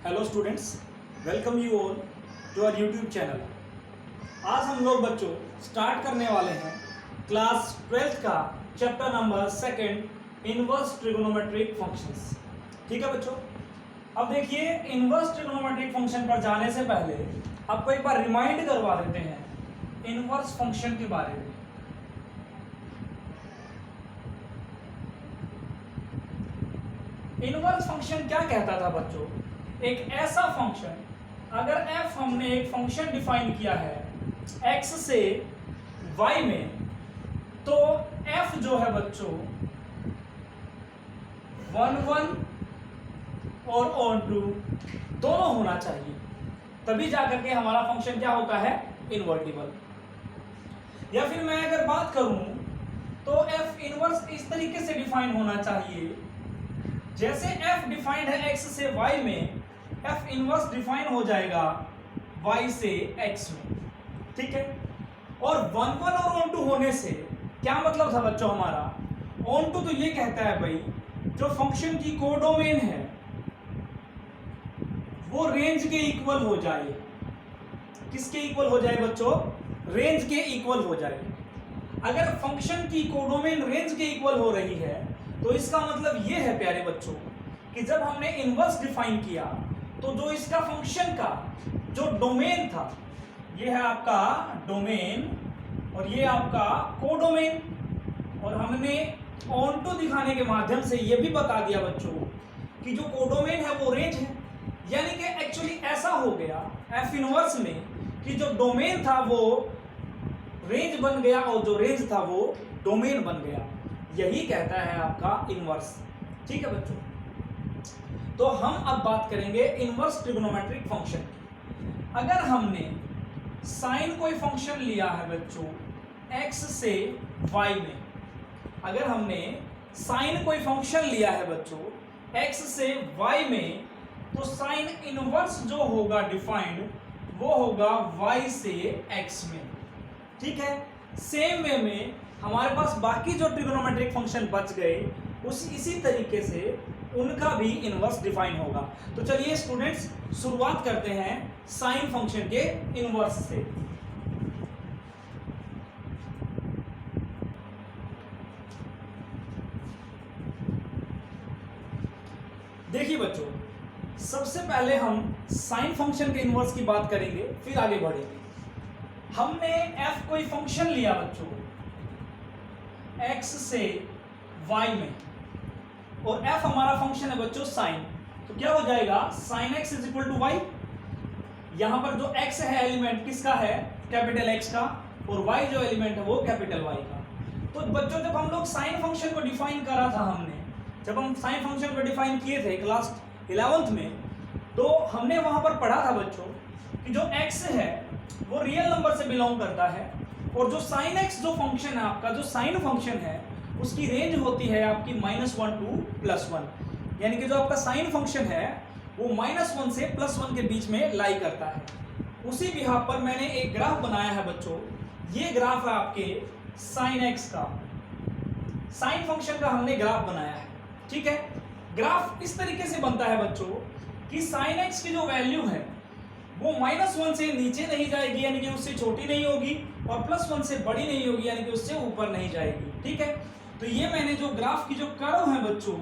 Hello students, welcome you all to our YouTube channel. आज हम लोग बच्चों स्टार्ट करने वाले हैं क्लास 12th का chapter number 2 inverse trigonometric functions. ठीक है बच्चों, अब देखिए इनवर्स ट्रिगोनोमेट्रिक फंक्शन पर जाने से पहले आपको एक बार रिमाइंड करवा देते हैं इनवर्स फंक्शन के बारे में। इनवर्स फंक्शन क्या कहता था बच्चों? एक ऐसा फंक्शन, अगर f हमने एक फंक्शन डिफाइन किया है x से y में, तो f जो है बच्चों 1 1 और ऑन टू दोनों होना चाहिए, तभी जाकर के हमारा फंक्शन क्या होता है, इनवर्टिबल। या फिर मैं अगर बात करूं तो f इनवर्स इस तरीके से डिफाइन होना चाहिए, जैसे f डिफाइंड है x से y में, f इनवर्स डिफाइन हो जाएगा y से x में। ठीक है, और 1 1 और ऑन टू होने से क्या मतलब था बच्चों हमारा? ऑन टू तो ये कहता है भाई जो फंक्शन की कोडोमेन है वो रेंज के इक्वल हो जाए। किसके इक्वल हो जाए बच्चों? रेंज के इक्वल हो जाए। अगर फंक्शन की कोडोमेन रेंज के इक्वल हो रही है तो इसका मतलब ये है प्यारे बच्चों कि जब हमने इनवर्स डिफाइन किया तो जो इसका फंक्शन का जो डोमेन था, ये है आपका डोमेन और ये आपका कोडोमेन, और हमने ऑन टू दिखाने के माध्यम से ये भी बता दिया बच्चों कि जो कोडोमेन है वो रेंज है। यानी कि एक्चुअली ऐसा हो गया एफ इनवर्स में कि जो डोमेन था वो रेंज बन गया और जो रेंज था वो डोमेन बन गया। यही कहता है आपका इनवर्स। ठीक है बच्चों, तो हम अब बात करेंगे इनवर्स ट्रिगोनोमेट्रिक फंक्शन की। अगर हमने साइन कोई फंक्शन लिया है बच्चों x से y में, अगर हमने साइन कोई फंक्शन लिया है बच्चों x से y में, तो साइन इनवर्स जो होगा डिफाइंड वो होगा y से x में। ठीक है, सेम वे में हमारे पास बाकी जो ट्रिगोनोमेट्रिक फंक्शन बच गए इसी तरीके से उनका भी इनवर्स डिफाइन होगा। तो चलिए स्टूडेंट्स शुरुआत करते हैं साइन फंक्शन के इनवर्स से। देखिए बच्चों, सबसे पहले हम साइन फंक्शन के इनवर्स की बात करेंगे, फिर आगे बढ़ेंगे। हमने f कोई फंक्शन लिया बच्चों x से y में, और f हमारा फंक्शन है बच्चों साइन, तो क्या हो जाएगा sine x is equal to y। यहां पर जो x है एलिमेंट किसका है, कैपिटल X का, और y जो एलिमेंट है वो कैपिटल Y का। तो बच्चों जब हम लोग साइन फंक्शन को डिफाइन करा था हमने, जब हम साइन फंक्शन को डिफाइन किए थे क्लास 11th में, तो हमने वहां पर पढ़ा था बच्चों कि जो x है वो रियल नंबर से बिलोंग करता है, और जो साइन x जो फंक्शन है आपका, जो साइन फंक्शन है उसकी रेंज होती है आपकी -1 to +1। यानी कि जो आपका साइन फंक्शन है वो -1 से +1 के बीच में लाई करता है। उसी बिहाफ पर मैंने एक ग्राफ बनाया है बच्चों, ये ग्राफ है आपके साइन x का, साइन फंक्शन का हमने ग्राफ बनाया है। ठीक है, ग्राफ इस तरीके से बनता है बच्चों कि साइन x की जो वैल्यू है वो -1 से नीचे नहीं जाएगी, यानी कि उससे छोटी नहीं होगी, और +1 से बड़ी नहीं होगी, यानी कि उससे ऊपर नहीं जाएगी। ठीक है, तो ये मैंने जो ग्राफ की जो कर्व है बच्चों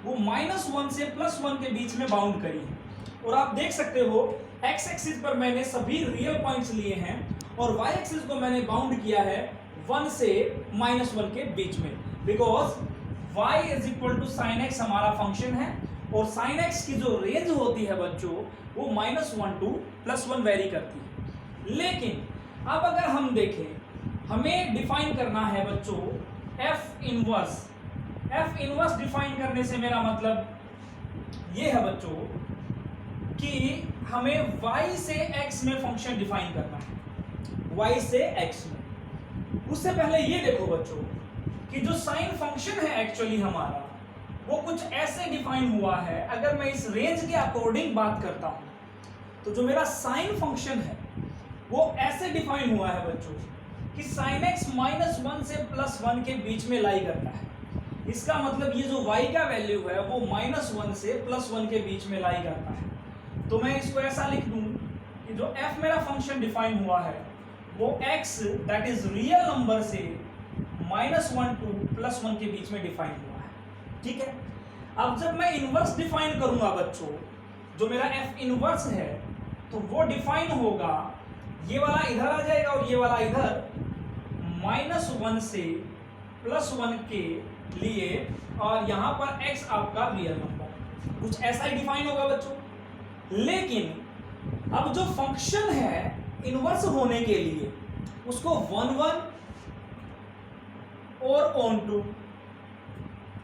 वो -1 से +1 के बीच में बाउंड करी है, और आप देख सकते हो x एक्सिस पर मैंने सभी रियल पॉइंट्स लिए हैं और y एक्सिस को मैंने बाउंड किया है 1 से -1 के बीच में, because y is equal to sine x हमारा फंक्शन है, और साइन x की जो रेंज होती है बच्चों वो -1 to +1 वेरी करती है। लेकिन अब अगर हम देखें, हमें डिफाइन करना है बच्चों f inverse. f inverse define करने से मेरा मतलब ये है बच्चों कि हमें y से x में फंक्शन डिफाइन करना है, y से x में। उससे पहले ये देखो बच्चों कि जो साइन फंक्शन है एक्चुअली हमारा वो कुछ ऐसे डिफाइन हुआ है। अगर मैं इस रेंज के अकॉर्डिंग बात करता हूं तो जो मेरा साइन फंक्शन है वो ऐसे डिफाइन हुआ है बच्चों कि साइन x -1 से +1 के बीच में लाई करता है। इसका मतलब ये जो y का वैल्यू है वो -1 से +1 के बीच में लाई करता है। तो मैं इसको ऐसा लिख दूं कि जो f मेरा फंक्शन डिफाइन हुआ है वो x that is real number से -1 टू +1 के बीच में डिफाइन हुआ है। ठीक है, अब जब मैं इनवर्स डिफाइन करूंगा बच्चों, जो मेरा f इनवर्स है तो वो डिफाइन होगा, ये वाला इधर आ जाएगा और ये वाला इधर, -1 से +1 के लिए, और यहां पर x आपका रियल नंबर, कुछ ऐसा ही डिफाइन होगा बच्चों। लेकिन अब जो फंक्शन है इनवर्स होने के लिए उसको 1 1 और ऑन2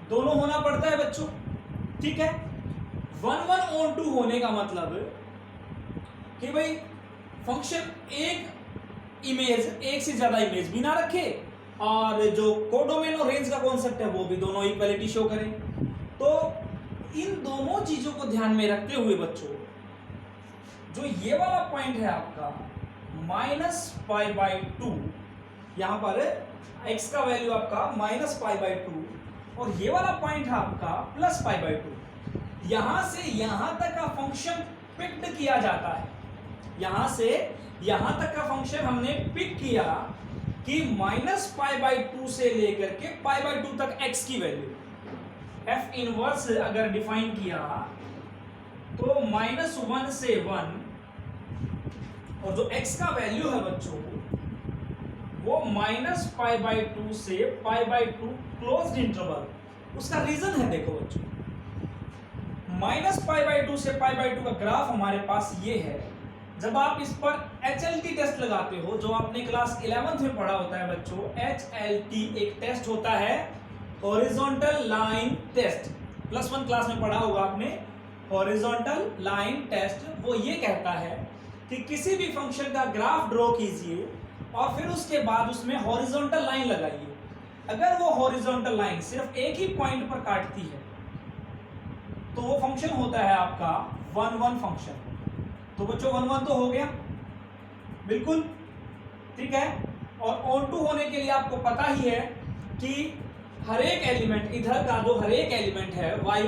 दोनों होना पड़ता है बच्चों। ठीक है, 1 1 ऑन2 होने का मतलब कि भाई फंक्शन एक से ज्यादा इमेज भी ना रखे, और जो कोडोमेन और रेंज का कॉन्सेप्ट है वो भी दोनों इक्वलिटी शो करें। तो इन दोनों चीजों को ध्यान में रखते हुए बच्चों, जो ये वाला पॉइंट है आपका -π/2, यहां पर x का वैल्यू आपका -π/2 और ये वाला पॉइंट है आपका +π/2, यहां से यहां तक का फंक्शन पिक्ड किया जाता है। यहां से यहां तक का फंक्शन हमने पिक किया कि -π/2 से लेकर के π/2 तक x की वैल्यू, f इनवर्स अगर डिफाइन किया तो -1 से 1, और जो x का वैल्यू है बच्चों वो -π/2 से π/2 क्लोज्ड इंटरवल। उसका रीजन है, देखो बच्चों, -π/2 से π/2 का ग्राफ हमारे पास ये है। जब आप इस पर HLT टेस्ट लगाते हो, जो आपने क्लास 11th में पढ़ा होता है बच्चों, HLT एक टेस्ट होता है, हॉरिजॉन्टल लाइन टेस्ट, +1 क्लास में पढ़ा होगा आपने, हॉरिजॉन्टल लाइन टेस्ट। वो ये कहता है कि किसी भी फंक्शन का ग्राफ ड्रॉ कीजिए और फिर उसके बाद उसमें हॉरिजॉन्टल लाइन लगाइए। अगर वो हॉरिजॉन्टल लाइन सिर्फ एक ही पॉइंट पर काटती है तो वो फंक्शन होता है आपका 1 1 फंक्शन। तो बच्चों 1 1 तो हो गया बिल्कुल, ठीक है। और ऑन2 होने के लिए आपको पता ही है कि हर एक एलिमेंट, इधर का जो हर एक एलिमेंट है y,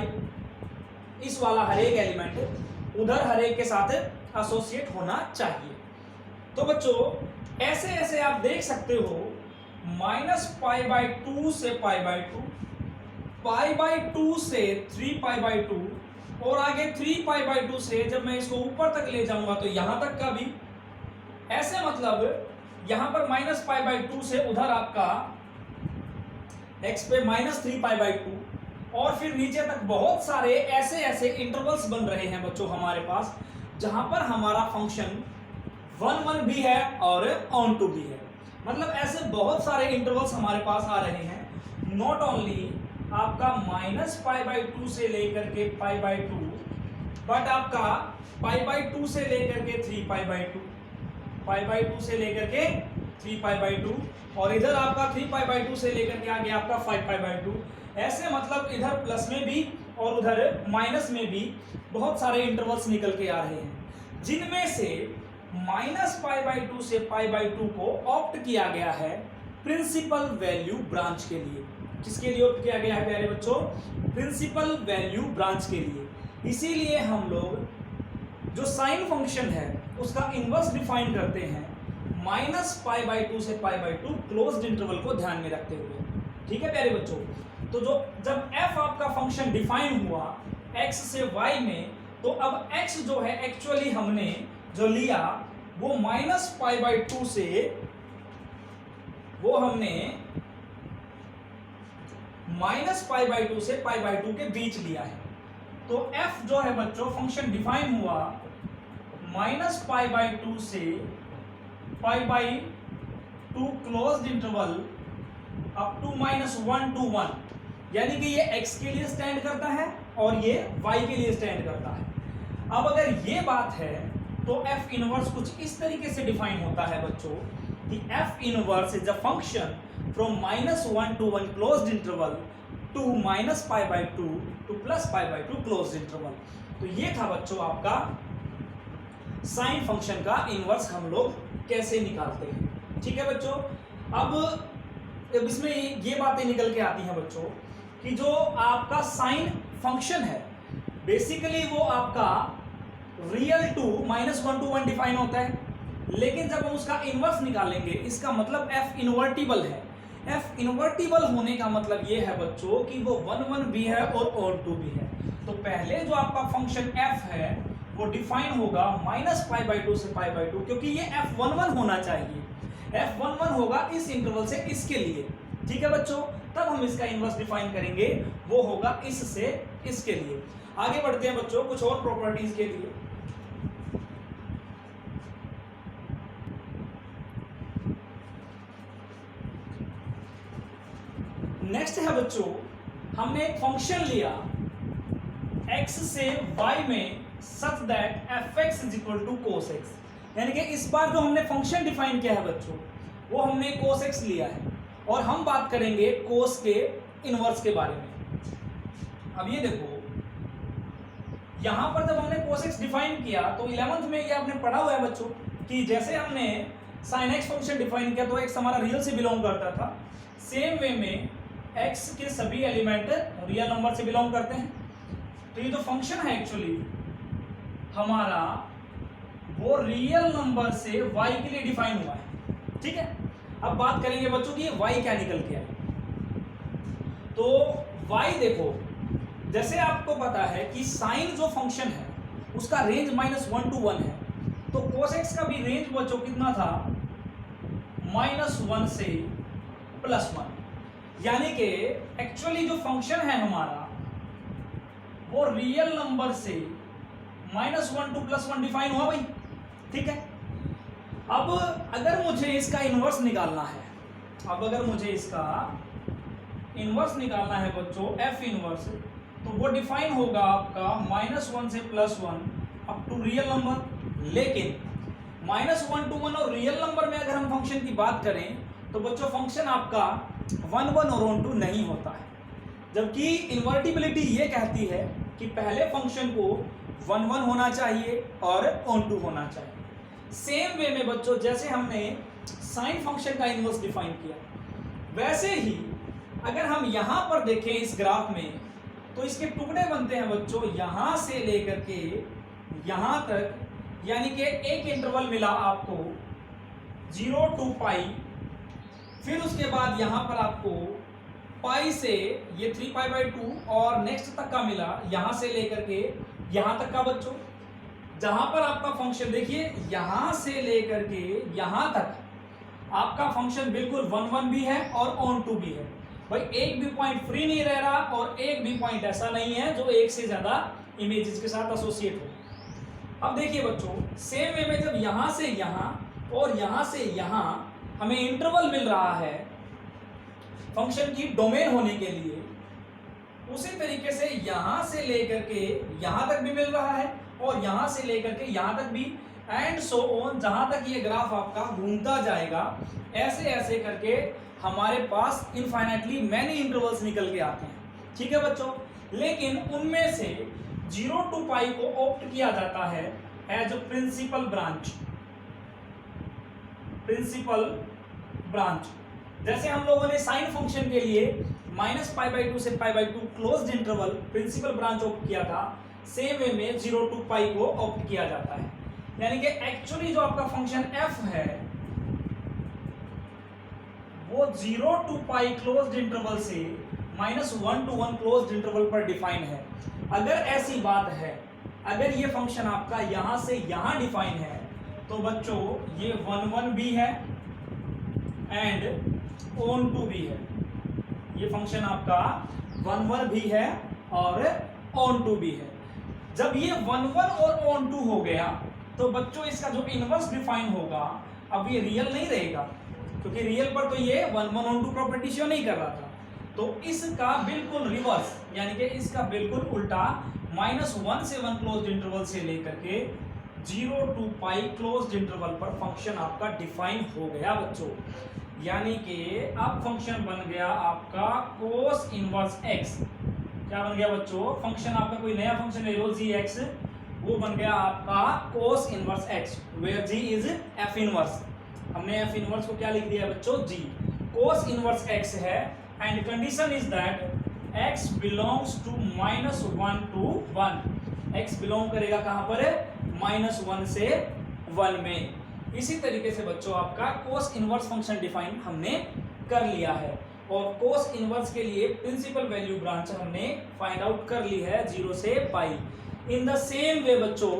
इस वाला हर एक एलिमेंट उधर हर एक के साथ एसोसिएट होना चाहिए। तो बच्चों ऐसे ऐसे आप देख सकते हो, -π/2 से π/2, π/2 से 3π/2, और आगे 3π/2 से जब मैं इसको ऊपर तक ले जाऊंगा तो यहां तक का भी ऐसे, मतलब यहां पर -π/2 से उधर आपका x पे -3π/2, और फिर नीचे तक बहुत सारे ऐसे ऐसे इंटरवल्स बन रहे हैं बच्चों हमारे पास, जहां पर हमारा फंक्शन 1 1 भी है और ऑन2 भी है। मतलब ऐसे बहुत सारे इंटरवल्स हमारे पास आ रहे हैं। नॉट ओनली आपका -π/2 से लेकर के π/2, बट आपका π/2 से लेकर के 3π/2, π/2 से लेकर के 3π/2, और इधर आपका 3π/2 से लेकर के आगे आपका 5π/2। ऐसे मतलब इधर प्लस में भी और उधर माइनस में भी बहुत सारे इंटरवल्स निकल के आ रहे हैं, जिनमें से -π/2 से π/2 को ऑप्ट किया गया है प्रिंसिपल वैल्यू ब्रांच के लिए। किसके लिए ऑप्ट किया गया है प्यारे बच्चों? प्रिंसिपल वैल्यू ब्रांच के लिए। इसीलिए हम लोग जो साइन फंक्शन है उसका इनवर्स डिफाइन करते हैं -π/2 से π/2 क्लोज्ड इंटरवल को ध्यान में रखते हुए। ठीक है प्यारे बच्चों, तो जो जब f आपका फंक्शन डिफाइन हुआ x से y में, तो अब x जो है एक्चुअली हमने जो लिया वो -π/2 से, वो हमने -π/2 से π/2 के बीच लिया है। तो f जो है बच्चों फंक्शन डिफाइन हुआ -π/2 से π/2 closed interval up to -1 to 1, यानी कि ये x के लिए स्टैंड करता है और ये y के लिए स्टैंड करता है। अब अगर ये बात है तो f इनवर्स कुछ इस तरीके से डिफाइन होता है बच्चों कि f inverse is a function from -1 to 1 closed interval to -π/2 to +π/2 closed interval. तो ये था बच्चों आपका साइन फंक्शन का इनवर्स हम लोग कैसे निकालते हैं। ठीक है बच्चों, अब इसमें ये बातें निकल के आती हैं बच्चों कि जो आपका साइन फंक्शन है बेसिकली वो आपका रियल टू -1 to 1 डिफाइन होता है, लेकिन जब हम उसका इनवर्स निकालेंगे इसका मतलब f इन्वर्टिबल है। f इन्वर्टिबल होने का मतलब ये है बच्चों कि वो 1 1 भी है और ऑन टू भी है। तो पहले जो आपका फंक्शन f है वो डिफाइन होगा -π/2 से π/2, क्योंकि ये f11 होना चाहिए। f11 होगा इस इंटरवल से इसके लिए, ठीक है बच्चों। तब हम इसका इनवर्स डिफाइन करेंगे, वो होगा इससे इसके लिए। आगे बढ़ते हैं बच्चों कुछ और प्रॉपर्टीज के लिए। नेक्स्ट है बच्चों, हमने एक फंक्शन लिया x से y में such that fx = cos x, यानी कि इस बार जो हमने फंक्शन डिफाइन किया है बच्चों वो हमने cos x लिया है, और हम बात करेंगे cos के इनवर्स के बारे में। अब ये देखो, यहां पर जब हमने cos x डिफाइन किया तो 11th में ये आपने पढ़ा हुआ है बच्चों कि जैसे हमने sin x फंक्शन डिफाइन किया तो x हमारा रियल से बिलोंग करता था, सेम वे में x के सभी एलिमेंट रियल नंबर से बिलोंग करते हैं। तो ये जो फंक्शन है एक्चुअली हमारा वो रियल नंबर से y के लिए डिफाइन हुआ है, ठीक है। अब बात करेंगे बच्चों कि ये y क्या निकल के आए। तो y देखो, जैसे आपको पता है कि साइन जो फंक्शन है उसका रेंज -1 to 1 है, तो cos x का भी रेंज बच्चों कितना था, -1 से +1, यानी कि एक्चुअली जो फंक्शन है हमारा वो रियल नंबर से -1 to +1 डिफाइन हुआ भाई, ठीक है। अब अगर मुझे इसका इनवर्स निकालना है, निकालना है बच्चों f इनवर्स, तो वो डिफाइन होगा आपका -1 से +1 अप टू रियल नंबर। लेकिन -1 to 1 और रियल नंबर में अगर हम फंक्शन की बात करें तो बच्चों फंक्शन आपका 1 1 और ऑन टू नहीं होता है, जबकि इन्वर्टिबिलिटी ये कहती है कि पहले फंक्शन को 1 1 होना चाहिए और ऑन टू होना चाहिए। सेम वे में बच्चों जैसे हमने साइन फंक्शन का इनवर्स डिफाइन किया, वैसे ही अगर हम यहां पर देखें इस ग्राफ में तो इसके टुकड़े बनते हैं बच्चों यहां से लेकर के यहां तक, यानी कि एक इंटरवल मिला आपको 0 to π, फिर उसके बाद यहां पर आपको पाई से ये 3π/2 और नेक्स्ट तक का मिला यहां से लेकर के यहां तक का बच्चों, जहां पर आपका फंक्शन देखिए यहां से लेकर के यहां तक आपका फंक्शन बिल्कुल 1 1 भी है और ऑन टू भी है। भाई एक भी पॉइंट फ्री नहीं रह रहा और एक भी पॉइंट ऐसा नहीं है जो एक से ज्यादा इमेजेस के साथ एसोसिएट हो। अब देखिए बच्चों सेम वे में जब यहां से यहां और यहां से यहां हमें इंटरवल मिल रहा है फंक्शन की डोमेन होने के लिए, उसी तरीके से यहां से लेकर के यहां तक भी मिल रहा है और यहां से लेकर के यहां तक भी, एंड सो ऑन, जहां तक ये ग्राफ आपका घूमता जाएगा ऐसे ऐसे करके हमारे पास इनफाइनाइटली मैनी इंटरवल्स निकल के आते हैं, ठीक है बच्चों। लेकिन उनमें से 0 to π को ऑप्ट किया जाता है एज अ प्रिंसिपल ब्रांच। जैसे हम लोगों ने साइन फंक्शन के लिए -π/2 से π/2 closed interval principal branch opt किया था, सेम वे में 0 to π को ऑप्ट किया जाता है। यानी कि एक्चुअली जो आपका फंक्शन f है वो 0 to π क्लोज्ड इंटरवल से -1 to 1 क्लोज्ड इंटरवल पर डिफाइन है। अगर ऐसी बात है, अगर ये फंक्शन आपका यहां से यहां डिफाइन है तो बच्चों ये 1 1 भी है एंड ऑन टू भी है। ये फंक्शन आपका 1 1 भी है और ऑन टू भी है। जब ये 1 1 और ऑन टू हो गया तो बच्चों इसका जो इनवर्स डिफाइन होगा अब ये रियल नहीं रहेगा, क्योंकि रियल पर तो ये 1 1 ऑन टू प्रॉपर्टी शो नहीं कर रहा था। तो इसका बिल्कुल रिवर्स, यानी कि इसका बिल्कुल उल्टा -1 से 1 क्लोज्ड इंटरवल से लेकर के 0 to π क्लोज्ड इंटरवल पर फंक्शन आपका डिफाइन हो गया बच्चों। यानी कि अब फंक्शन बन गया आपका cos इनवर्स x। क्या बन गया बच्चों? फंक्शन आपका कोई नया फंक्शन ले लो g(x), वो बन गया आपका cos inverse x, where g is f inverse. हमने f इनवर्स को क्या लिख दिया बच्चों? g। cos इनवर्स x है and condition is that x belongs to -1 to 1। x belong करेगा कहां पर? -1 से 1 में। इसी तरीके से बच्चों आपका कोस इनवर्स फंक्शन डिफाइन हमने कर लिया है और कोस इनवर्स के लिए प्रिंसिपल वैल्यू ब्रांच हमने फाइंड आउट कर ली है 0 से पाई। इन द सेम वे बच्चों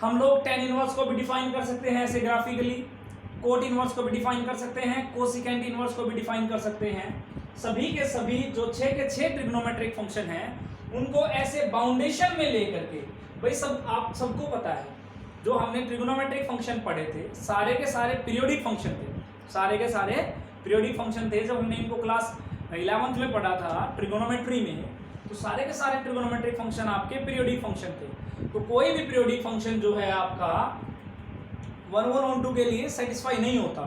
हम लोग टेन इनवर्स को भी डिफाइन कर सकते हैं ऐसे ग्राफिकली, कोट इनवर्स को भी डिफाइन कर सकते हैं, कोसिकेंट इनवर्स को भी डिफाइन कर सकते हैं। सभी के सभी जो 6 के 6 ट्रिग्नोमेट्रिक फंक्शन हैं उनको ऐसे बाउंडेशन में लेकर के, भाई सब आप सबको पता है जो हमने ट्रिग्नोमेट्रिक फंक्शन पढ़े थे सारे के सारे पीरियोडिक फंक्शन थे, सारे के सारे पीरियोडिक फंक्शन थे। जब हमने इनको क्लास 11th में पढ़ा था ट्रिग्नोमेट्री में, तो सारे के सारे ट्रिग्नोमेट्रिक फंक्शन आपके पीरियोडिक फंक्शन थे। तो कोई भी पीरियोडिक फंक्शन जो है आपका 1 1 on 2 के लिए सेटिस्फाई नहीं होता,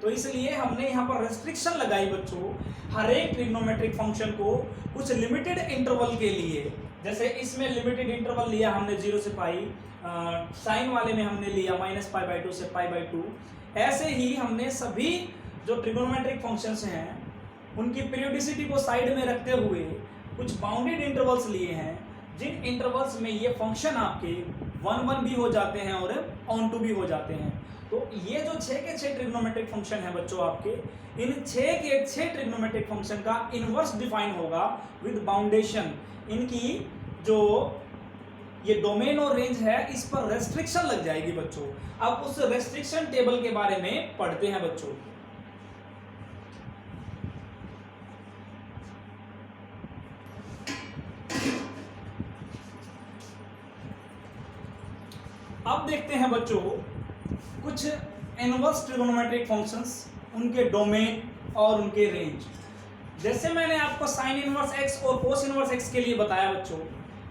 तो इसलिए हमने यहाँ पर रेस्ट्रिक्शन लगाई बच्चों हर एक ट्रिग्नोमेट्रिक फंक्शन को कुछ लिमिटेड इंटरवल के लिए। जैसे इसमें लिमिटेड इंटरवल लिया हमने 0 से पाई, साइन वाले में हमने लिया -π/2 से π/2। ऐसे ही हमने सभी जो ट्रिग्नोमेट्रिक फंक्शंस हैं उनकी पीरियोडिसिटी को साइड में रखते हुए कुछ बाउंडेड इंटरवल्स लिए हैं, जिन इंटरवल्स में ये फंक्शन आपके 1 1 भी हो जाते हैं और ऑन टू भी हो जाते हैं। तो ये जो 6 के 6 ट्रिग्नोमेट्रिक फंक्शन है बच्चों आपके, इन 6 के 6 ट्रिग्नोमेट्रिक फंक्शन का इनवर्स डिफाइन होगा विद बाउंडेशन। इनकी जो ये डोमेन और रेंज है इस पर रेस्ट्रिक्शन लग जाएगी बच्चों। अब उस रेस्ट्रिक्शन टेबल के बारे में पढ़ते हैं बच्चों। अब देखते हैं बच्चों कुछ इनवर्स ट्रिगोनोमेट्रिक फंक्शंस, उनके डोमेन और उनके रेंज। जैसे मैंने आपको साइन इनवर्स एक्स और कोस इनवर्स एक्स के लिए बताया बच्चों,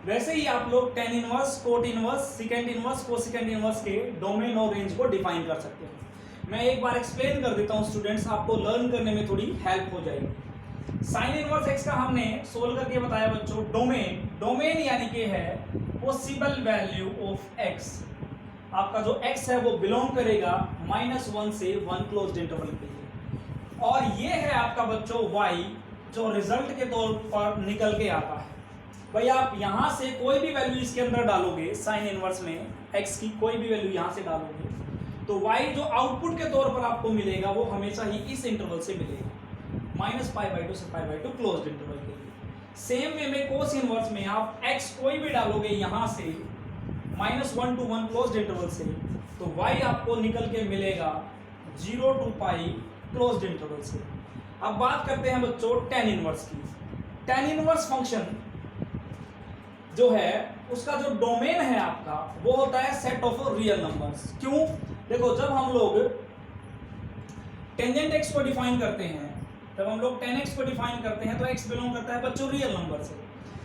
वैसे ही आप लोग tan inverse, cot inverse, secant inverse, cosecant inverse के डोमेन और रेंज को डिफाइन कर सकते हैं। मैं एक बार एक्सप्लेन कर देता हूं स्टूडेंट्स, आपको लर्न करने में थोड़ी हेल्प हो जाएगी। साइन इनवर्स एक्स का हमने सोल्व करके बताया बच्चों, डोमेन यानी कि है पॉसिबल वैल्यू ऑफ एक्स। आपका जो x है वो बिलोंग करेगा -1 से 1 क्लोज्ड इंटरवल के लिए, और ये है आपका बच्चों y जो रिजल्ट के तौर पर निकल के आता है। भाई आप यहां से कोई भी वैल्यू इसके अंदर डालोगे, साइन इनवर्स में x की कोई भी वैल्यू यहां से डालोगे तो y जो आउटपुट के तौर पर आपको मिलेगा वो हमेशा ही इस इंटरवल से मिलेगा, -π/2 से π/2 क्लोज्ड इंटरवल के लिए। सेम वे में कोस इनवर्स में आप x कोई भी डालोगे यहां से -1 to 1 क्लोज्ड इंटरवल से, तो y आपको निकल के मिलेगा 0 to π क्लोज्ड इंटरवल से। अब बात करते हैं बच्चों टेन इनवर्स की। टेन इनवर्स फंक्शन जो है उसका जो डोमेन है आपका वो होता है सेट ऑफ रियल नंबर्स। क्यों? देखो जब हम लोग टेंजेंट x को डिफाइन करते हैं, जब हम लोग tan x को डिफाइन करते हैं तो x बिलोंग करता है बच्चों रियल नंबर से।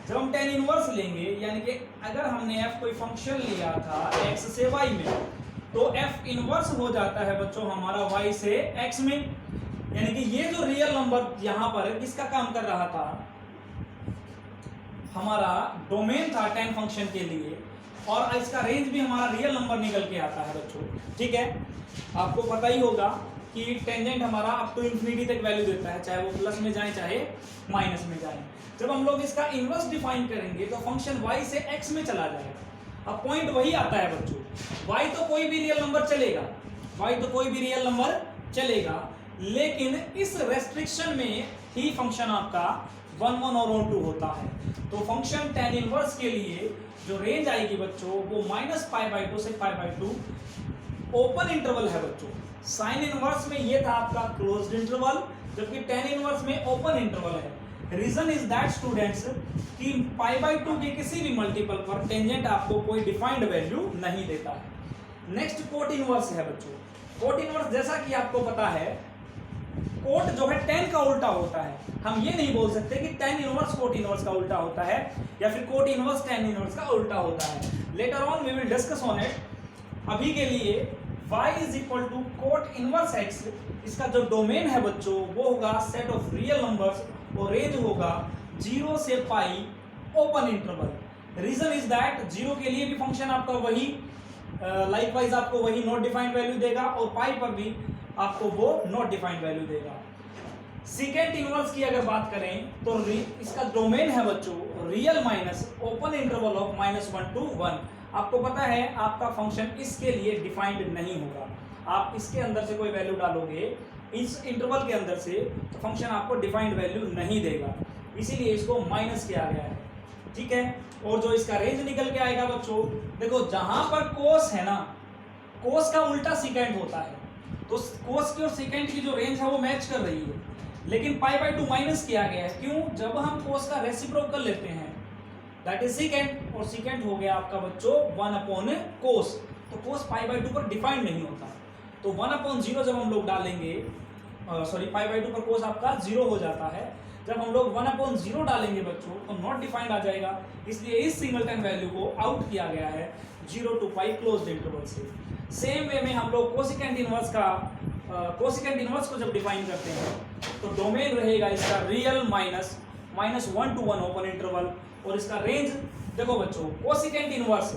जब हम टेन इनवर्स लेंगे, यानी कि अगर हमने f कोई फंक्शन लिया था x से y में, तो f इनवर्स हो जाता है बच्चों हमारा y से x में। यानी कि ये जो रियल नंबर यहाँ पर किसका काम कर रहा था, हमारा डोमेन था टेन फंक्शन के लिए, और इसका रेंज भी हमारा रियल नंबर निकल के आता है बच्चों। ठीक है, आपको पता ही होगा कि टेंजेंट हमारा अप टू इंफिनिटी तक वैल्यू देता है, चाहे वो प्लस में जाए चाहे माइनस में जाए। जब हम लोग इसका इनवर्स डिफाइन करेंगे तो फंक्शन y से x में चला जाएगा। अब पॉइंट वही आता है बच्चों, y तो कोई भी रियल नंबर चलेगा, y तो कोई भी रियल नंबर चलेगा, लेकिन इस रेस्ट्रिक्शन में ही फंक्शन आपका 1 1 और 2 होता है। तो फंक्शन टेन इनवर्स के लिए जो रेंज आएगी बच्चों वो -π/2 से π/2 ओपन इंटरवल है बच्चों। साइन इनवर्स में ये था आपका क्लोज्ड इंटरवल, जबकि टेन इनवर्स में ओपन इंटरवल है। रीजन इज दैट स्टूडेंट्स कि π/2 के किसी भी मल्टीपल पर टेंजेंट आपको कोई डिफाइंड वैल्यू नहीं देता है। नेक्स्ट कोट इनवर्स है बच्चों। कोट इनवर्स जैसा कि आपको पता है, कोट जो है टेन का उल्टा होता है। हम ये नहीं बोल सकते कि टेन इनवर्स कोट इनवर्स का उल्टा होता है या फिर कोट इनवर्स टेन इनवर्स का उल्टा होता है। Later on we will discuss on it. अभी के लिए y is equal to cot inverse x, इसका जो डोमेन है बच्चों वो होगा सेट ऑफ रियल नंबर्स और रेंज होगा 0 से pi open interval. Reason is that 0 के लिए भी फंक्शन आपका वही लाइकवाइज आपको वही नॉट डिफाइंड वैल्यू देगा, और पाई पर भी आपको वो नॉट डिफाइंड वैल्यू देगा। सीकेंट इनवर्स की अगर बात करें तो इसका डोमेन है बच्चों real minus open interval of -1 to 1। आपको पता है आपका फंक्शन इसके लिए डिफाइंड नहीं होगा। आप इसके अंदर से कोई वैल्यू डालोगे इस इंटरवल के अंदर से, तो फंक्शन आपको डिफाइंड वैल्यू नहीं देगा, इसीलिए इसको माइनस किया गया है। ठीक है, और जो इसका रेंज निकल के आएगा बच्चों, देखो जहां पर कोस है ना, कोस का उल्टा सिकेंड होता है, तो कोस की और सिकेंड की जो रेंज है वो मैच कर रही है, लेकिन पाई बाय 2 माइनस किया गया है। क्यों? जब हम कोस का रेसिप्रोकल लेते हैं दैट इज सिकेंड, और सिकेंड हो गया आपका बच्चों 1 कोस, तो कोस पाई बाय 2 पर डिफाइंड नहीं होता, तो 1/0 जब हम लोग डालेंगे, सॉरी पाई बाय 2 पर कोस आपका 0 हो जाता है, जब हम लोग 1/0 डालेंगे बच्चों तो नॉट डिफाइंड आ जाएगा, इसलिए इस सिंगलटन वैल्यू को आउट किया गया है 0 to पाई क्लोज्ड इंटरवल से। सेम वे में हम लोग कोसिकेंट इनवर्स का कोसिकेंट इनवर्स को जब डिफाइन करते हैं तो डोमेन रहेगा इसका real minus -1 to 1 open interval, और इसका रेंज देखो बच्चों, कोसिकेंट इनवर्स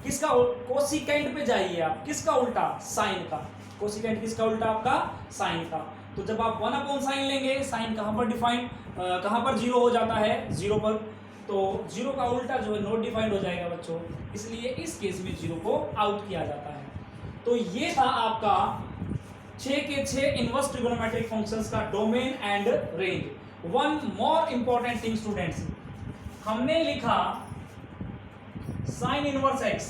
किसका, कोसिकेंट पे जाइए आप, किसका उल्टा, साइन का, कोसिकेंट किसका उल्टा आपका, साइन का। तो जब आप 1/sin लेंगे, साइन कहाँ पर डिफाइंड, कहाँ पर 0 हो जाता है, 0 पर, तो 0 का उल्टा जो है नॉट डिफाइंड हो जाएगा बच्चों, इसलिए इस केस में 0 को आउट किया जाता है। तो ये था आपका 6 के 6 इनवर्स ट्रिगोनोमेट्रिक फंक्शंस का domain and range. One more important thing students, हमने लिखा साइन इनवर्स x,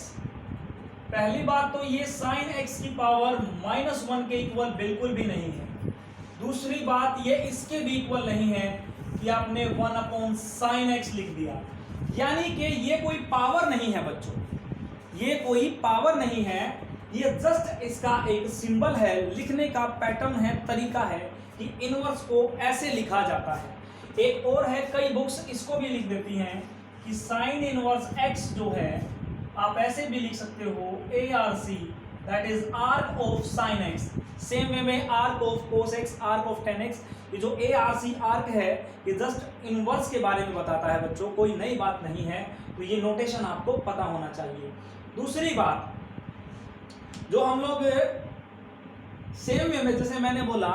पहली बात तो ये साइन x की पावर -1 के इक्वल बिल्कुल भी नहीं है। दूसरी बात ये इसके भी इक्वल नहीं है कि आपने 1/sin x लिख दिया, यानी कि ये कोई पावर नहीं है बच्चों, ये कोई पावर नहीं है, ये जस्ट इसका एक सिंबल है, लिखने का पैटर्न है, तरीका है कि इनवर्स को ऐसे लिखा जाता है। एक और है, कई बुक्स इसको भी लिख देती हैं कि साइन इनवर्स x जो है आप ऐसे भी लिख सकते हो ARC, that is arc of sine x। Same way में arc of cos x, arc of tan x, ये जो ARC आर्क है ये जस्ट इनवर्स के बारे में बताता है बच्चों, कोई नई बात नहीं है, तो ये नोटेशन आपको पता होना चाहिए। दूसरी बात जो हम लोग सेम वे में, जैसे मैंने बोला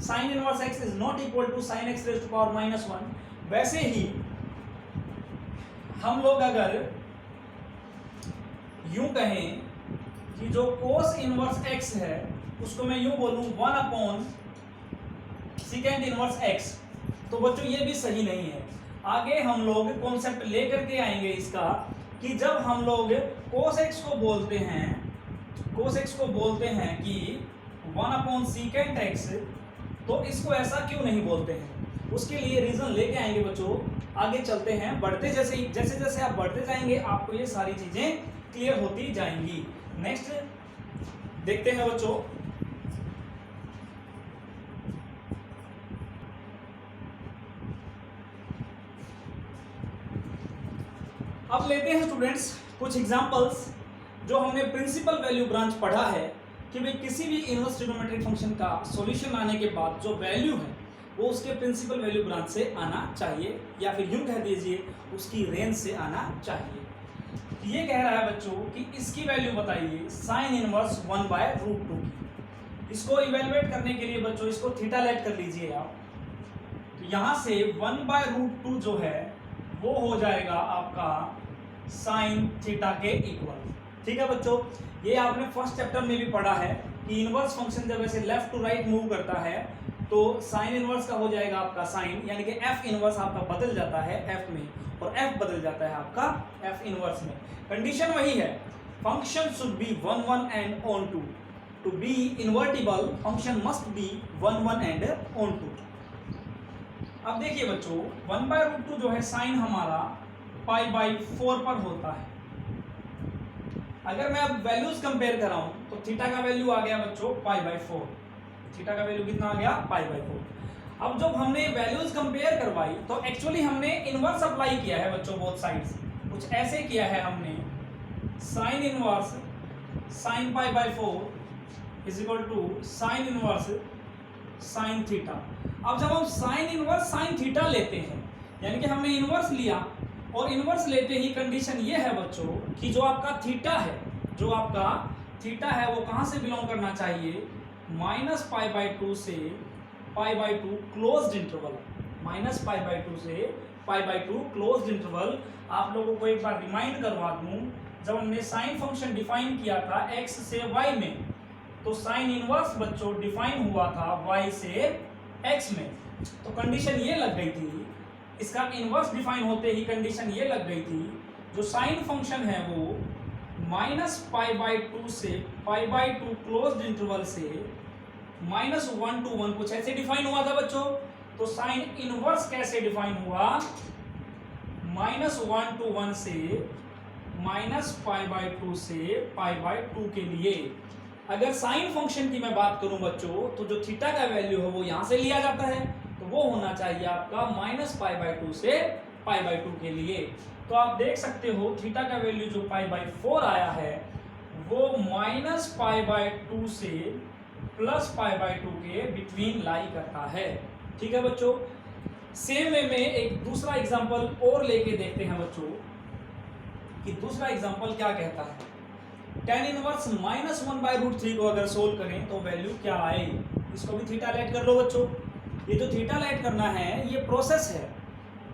sine inverse x is not equal to sine x raise to power -1, वैसे ही हम लोग अगर यूं कहें कि जो कोस इनवर्स x है उसको मैं यूं बोलूं 1/सेकेंड इनवर्स x, तो बच्चों ये भी सही नहीं है। आगे हम लोग कॉन्सेप्ट लेकर के आएंगे इसका कि जब हम लोग कोस x को बोलते हैं, कोस x को बोलते हैं कि 1/सेकेंड x, तो इसको ऐसा क्यों नहीं बोलते हैं, उसके लिए रीजन लेके आएंगे बच्चों। आगे चलते हैं, बढ़ते जैसे जैसे आप बढ़ते जाएंगे आपको ये सारी चीजें क्लियर होती जाएंगी। नेक्स्ट देखते हैं बच्चों, अब लेते हैं स्टूडेंट्स कुछ एग्जांपल्स जो हमने प्रिंसिपल वैल्यू ब्रांच पढ़ा है कि भाई किसी भी इनवर्स ट्रिगोनोमेट्रिक फंक्शन का सॉल्यूशन आने के बाद जो वैल्यू है वो उसके प्रिंसिपल वैल्यू ब्रांच से आना चाहिए, या फिर यूं कह दीजिए उसकी रेंज से आना चाहिए। ये कह रहा है बच्चों कि इसकी वैल्यू बताइए साइन इनवर्स 1/√2 की। इसको इवेलुएट करने के लिए बच्चों इसको थीटा लेट कर लीजिए आप, तो यहाँ से 1/√2 जो है वो हो जाएगा आपका साइन थीटा के इक्वल। ठीक है बच्चों, ये आपने फर्स्ट चैप्टर में भी पढ़ा है कि इनवर्स फंक्शन जब ऐसे लेफ्ट टू राइट मूव करता है तो साइन इनवर्स का हो जाएगा आपका साइन, यानी कि एफ इनवर्स आपका बदल जाता है एफ में, और एफ बदल जाता है आपका एफ इनवर्स में। कंडीशन वही है, function should be 1 1 and on 2, to be invertible function must be 1 1 and on 2। अब देखिए बच्चों 1/√2 जो है साइन हमारा π/4 पर होता है। अगर मैं अब वैल्यूज कंपेयर कराऊं तो थीटा का वैल्यू आ गया बच्चों π/4, थीटा का वैल्यू कितना आ गया π/4। अब जब हमने वैल्यूज कंपेयर करवाई तो एक्चुअली हमने इनवर्स अप्लाई किया है बच्चों बोथ साइड्स, कुछ ऐसे किया है हमने sine inverse sine π/4 is equal to sine inverse sine theta. अब जब हम साइन इनवर्स साइन थीटा लेते हैं, यानी कि हमने इनवर्स लिया, और इनवर्स लेते ही कंडीशन ये है बच्चों कि जो आपका थीटा है, जो आपका थीटा है वो कहाँ से बिलोंग करना चाहिए, -π/2 से π/2 क्लोज्ड इंटरवल, -π/2 से π/2 क्लोज्ड इंटरवल। आप लोगों को एक बार रिमाइंड करवा दूं जब हमने साइन फंक्शन डिफाइन किया था x से y में, तो साइन इनवर्स बच्चों डिफाइन हुआ था y से x में। तो कंडीशन ये लग गई थी, इसका इनवर्स डिफाइन होते ही कंडीशन ये लग गई थी, जो साइन फंक्शन है वो -π/2 से π/2 क्लोज्ड इंटरवल से -1 to 1 कुछ ऐसे डिफाइन हुआ था बच्चों। तो साइन इनवर्स कैसे डिफाइन हुआ, -1 to 1 से -π/2 से π/2 के लिए। अगर साइन फंक्शन की मैं बात करूं बच्चों, तो जो थीटा का वैल्यू है वो यहां से लिया जाता है, तो वो होना चाहिए आपका -π/2 से π/2 के लिए। तो आप देख सकते हो थीटा का वैल्यू जो π/4 आया है वो -π/2 से +π/2 के बिटवीन लाई करता है। ठीक है बच्चों, सेम वे में एक दूसरा एग्जांपल और लेके देखते हैं बच्चों कि दूसरा एग्जांपल क्या कहता है। tan इनवर्स -1/√3 को अगर सोल्व करें तो वैल्यू क्या आएगी, इसको भी थीटा लेट कर लो बच्चों। ये जो थीटा लेट करना है ये प्रोसेस है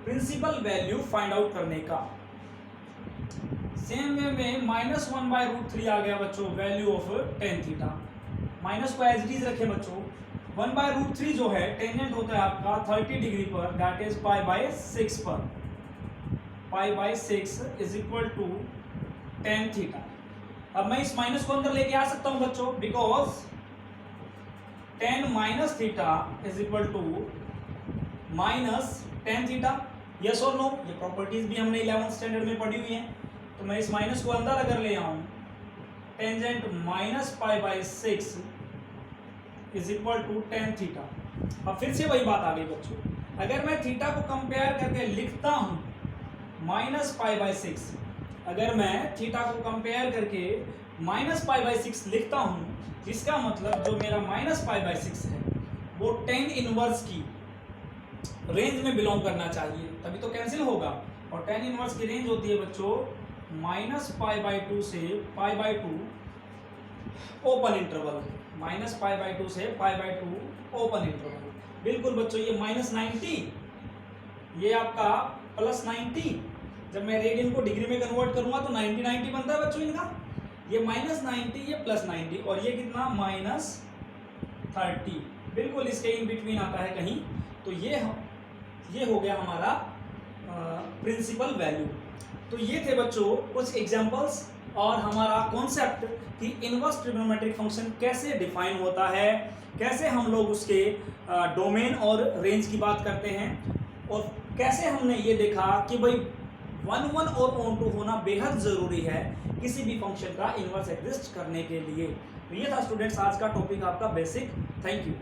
प्रिंसिपल वैल्यू फाइंड आउट करने का। सेम वे में -1/√3 आ गया बच्चों value of tan theta, minus को एज इट इज रखें बच्चों। 1/√3 जो है टेंजेंट होता है आपका 30 डिग्री पर, दैट इज π/6 पर, π/6 is equal to tan theta. अब मैं इस माइनस को अंदर लेके आ सकता हूं बच्चों, because tan minus theta is equal to -tan theta. Yes और नो, ये प्रॉपर्टीज भी हमने 11th स्टैंडर्ड में पढ़ी हुई हैं। तो मैं इस माइनस को अंदर अगर ले आऊं, tangent -π/6 is equal to tan theta. अब फिर से वही बात आ गई बच्चों, अगर मैं थीटा को कंपेयर करके लिखता हूं -π/6, अगर मैं थीटा को कंपेयर करके -π/6 लिखता हूं, जिसका मतलब जो मेरा -π/6 है वो tan इनवर्स की रेंज में बिलोंग करना चाहिए, तभी तो कैंसिल होगा। और tan इनवर्स की रेंज होती है बच्चों -π/2 से π/2 ओपन इंटरवल, -π/2 से π/2 ओपन इंटरवल। बिल्कुल बच्चों, ये -90, ये आपका +90, जब मैं रेडियन को डिग्री में कन्वर्ट करूंगा तो 90 बनता है बच्चों इनका। ये -90, ये +90 और ये कितना -30, बिल्कुल इसके इन बिटवीन आता है कहीं। तो ये हो गया हमारा प्रिंसिपल वैल्यू। तो ये थे बच्चों कुछ एग्जांपल्स और हमारा कॉन्सेप्ट कि इनवर्स ट्रिग्नोमेट्रिक फंक्शन कैसे डिफाइन होता है, कैसे हम लोग उसके डोमेन और रेंज की बात करते हैं, और कैसे हमने ये देखा कि भाई 1 और 1 होना बेहद ज़रूरी है किसी भी फंक्शन का इनवर्स एग्जिस्ट करने के लिए। तो ये था स्टूडेंट्स आज का टॉपिक आपका बेसिक। Thank you.